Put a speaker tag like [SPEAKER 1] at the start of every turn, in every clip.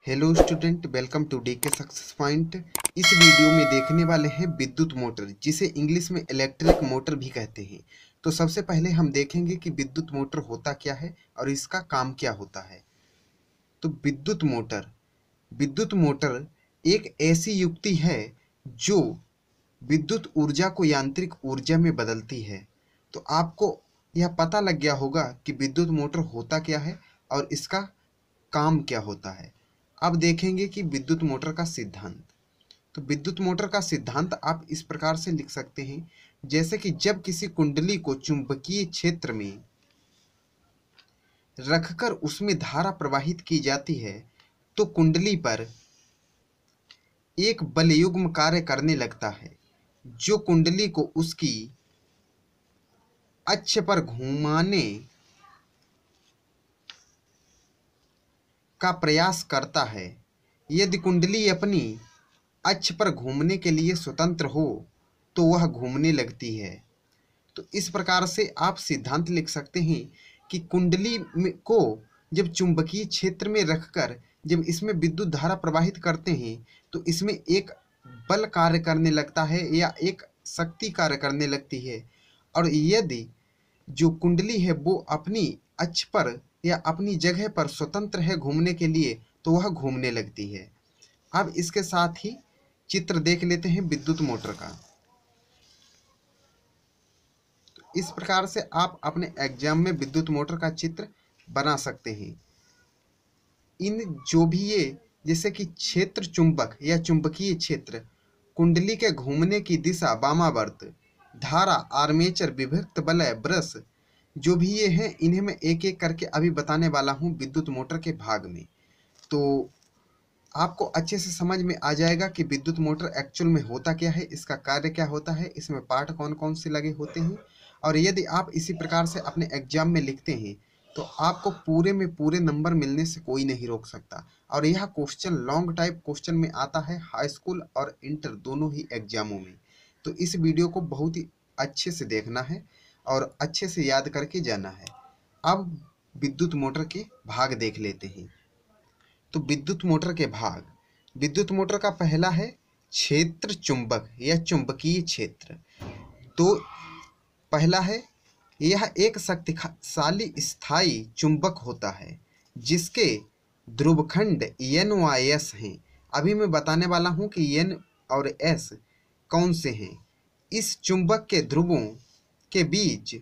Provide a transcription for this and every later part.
[SPEAKER 1] Hello student, welcome to DK success point. इस video में देखने वाले हैं विद्युत मोटर, जिसे इंग्लिश में इलेक्ट्रिक मोटर भी कहते हैं। तो सबसे पहले हम देखेंगे कि विद्युत मोटर होता क्या है और इसका काम क्या होता है। तो विद्युत मोटर एक ऐसी युक्ति है जो विद्युत ऊर्जा को यांत्रिक ऊर्जा में बदलती है। तो आपको यह पता लग गया होगा कि विद्युत मोटर होता क्या है और इसका काम क्या होता है। अब देखेंगे कि विद्युत मोटर का सिद्धांत। तो विद्युत मोटर का सिद्धांत आप इस प्रकार से लिख सकते हैं, जैसे कि जब किसी कुंडली को चुंबकीय क्षेत्र में रखकर उसमें धारा प्रवाहित की जाती है तो कुंडली पर एक बलयुग्म कार्य करने लगता है जो कुंडली को उसकी अक्ष पर घुमाने का प्रयास करता है। यदि कुंडली अपनी अक्ष पर घूमने के लिए स्वतंत्र हो तो वह घूमने लगती है। तो इस प्रकार से आप सिद्धांत लिख सकते हैं कि कुंडली को जब चुंबकीय क्षेत्र में रखकर जब इसमें विद्युत धारा प्रवाहित करते हैं तो इसमें एक बल कार्य करने लगता है या एक शक्ति कार्य करने लगती है। और यदि जो कुंडली है वो अपनी अक्ष पर या अपनी जगह पर स्वतंत्र है घूमने के लिए तो वह घूमने लगती है। अब इसके साथ ही चित्र देख लेते हैं विद्युत मोटर का। तो इस प्रकार से आप अपने एग्जाम में विद्युत मोटर का चित्र बना सकते हैं। इन जो भी ये जैसे कि क्षेत्र चुंबक या चुंबकीय क्षेत्र, कुंडली के घूमने की दिशा वामावर्त, धारा, आर्मेचर, विभक्त वलय, ब्रश, जो भी ये हैं इन्हें मैं एक एक करके अभी बताने वाला हूँ विद्युत मोटर के भाग में। तो आपको अच्छे से समझ में आ जाएगा कि विद्युत मोटर एक्चुअल में होता क्या है, इसका कार्य क्या होता है, इसमें पार्ट कौन कौन से लगे होते हैं। और यदि आप इसी प्रकार से अपने एग्जाम में लिखते हैं तो आपको पूरे में पूरे नंबर मिलने से कोई नहीं रोक सकता। और यह क्वेश्चन लॉन्ग टाइप क्वेश्चन में आता है हाई स्कूल और इंटर दोनों ही एग्जामों में। तो इस वीडियो को बहुत ही अच्छे से देखना है और अच्छे से याद करके जाना है। अब विद्युत मोटर के भाग देख लेते हैं। तो विद्युत मोटर के भाग, विद्युत मोटर का पहला है क्षेत्र चुंबक या चुंबकीय क्षेत्र। तो पहला है यह एक शक्तिशाली स्थायी चुंबक होता है जिसके ध्रुवखंड N व S हैं। अभी मैं बताने वाला हूं कि N और S कौन से हैं। इस चुंबक के ध्रुवों के बीच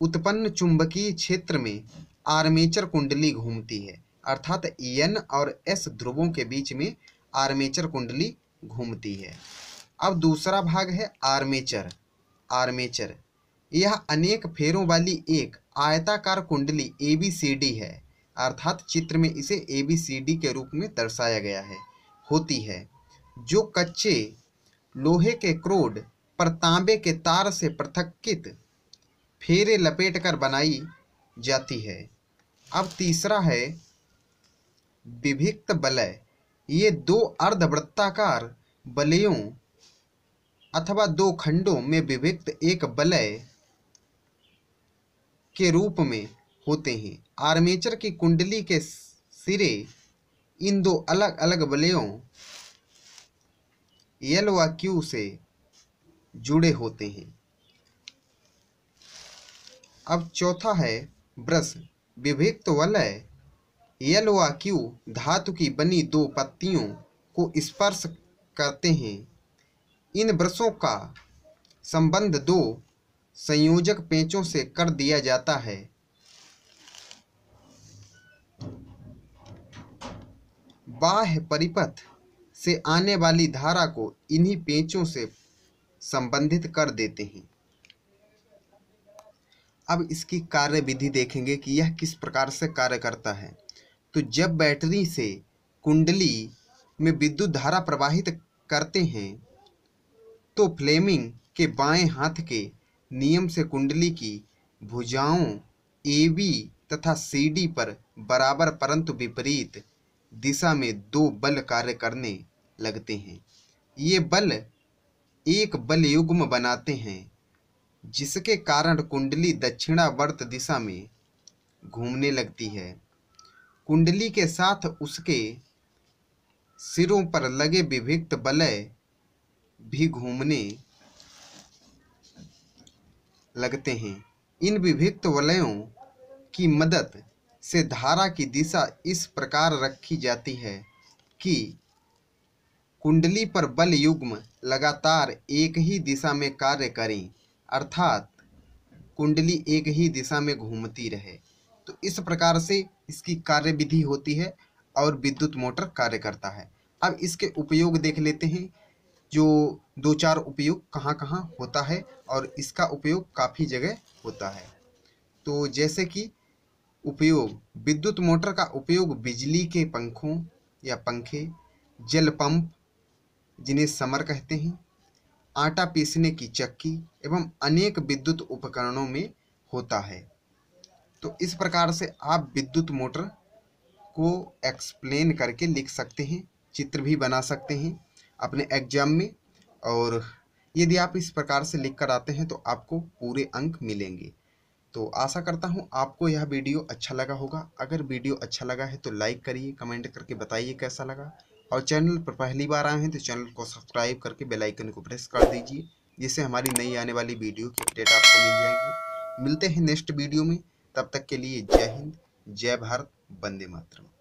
[SPEAKER 1] उत्पन्न चुंबकीय क्षेत्र में आर्मेचर कुंडली घूमती है, अर्थात N और S ध्रुवों के बीच में आर्मेचर कुंडली घूमती है। अब दूसरा भाग है आर्मेचर। आर्मेचर यह अनेक फेरों वाली एक आयताकार कुंडली ABCD है, अर्थात चित्र में इसे ABCD के रूप में दर्शाया गया है, होती है, जो कच्चे लोहे के क्रोड पर तांबे के तार से पृथक्कित फेरे लपेट कर बनाई जाती है। अब तीसरा है विभक्त वलय। ये दो अर्धवृत्ताकार वलयों अथवा दो खंडों में विभक्त एक वलय के रूप में होते हैं। आर्मेचर की कुंडली के सिरे इन दो अलग अलग वलयों L व Q से जुड़े होते हैं। अब चौथा है ब्रश। विभक्त वलय L व Q धातु की बनी दो पत्तियों को स्पर्श करते हैं। इन ब्रशों का संबंध दो संयोजक पेंचों से कर दिया जाता है। बाह्य परिपथ से आने वाली धारा को इन्हीं पेंचों से संबंधित कर देते हैं। अब इसकी कार्य विधि देखेंगे कि यह किस प्रकार से कार्य करता है। तो जब बैटरी से कुंडली में विद्युत धारा प्रवाहित करते हैं तो फ्लेमिंग के बाएं हाथ के नियम से कुंडली की भुजाओं AB तथा CD पर बराबर परंतु विपरीत दिशा में दो बल कार्य करने लगते हैं। ये बल एक बल युग्म बनाते हैं जिसके कारण कुंडली दक्षिणावर्त दिशा में घूमने लगती है। कुंडली के साथ उसके सिरों पर लगे विविक्त वलय भी घूमने लगते हैं। इन विविक्त वलयों की मदद से धारा की दिशा इस प्रकार रखी जाती है कि कुंडली पर बल युग्म लगातार एक ही दिशा में कार्य करें, अर्थात कुंडली एक ही दिशा में घूमती रहे। तो इस प्रकार से इसकी कार्य विधि होती है और विद्युत मोटर कार्य करता है। अब इसके उपयोग देख लेते हैं, जो दो चार उपयोग कहाँ कहाँ होता है और इसका उपयोग काफ़ी जगह होता है। तो जैसे कि उपयोग, विद्युत मोटर का उपयोग बिजली के पंखों या पंखे, जल पंप जिन्हें समर कहते हैं, आटा पीसने की चक्की एवं अनेक विद्युत उपकरणों में होता है। तो इस प्रकार से आप विद्युत मोटर को एक्सप्लेन करके लिख सकते हैं, चित्र भी बना सकते हैं अपने एग्जाम में। और यदि आप इस प्रकार से लिख कर आते हैं तो आपको पूरे अंक मिलेंगे। तो आशा करता हूँ आपको यह वीडियो अच्छा लगा होगा। अगर वीडियो अच्छा लगा है तो लाइक करिए, कमेंट करके बताइए कैसा लगा। और चैनल पर पहली बार आए हैं तो चैनल को सब्सक्राइब करके बेल आइकन को प्रेस कर दीजिए, जिससे हमारी नई आने वाली वीडियो की अपडेट आपको मिल जाएगी। मिलते हैं नेक्स्ट वीडियो में, तब तक के लिए जय हिंद, जय भारत, वंदे मातरम।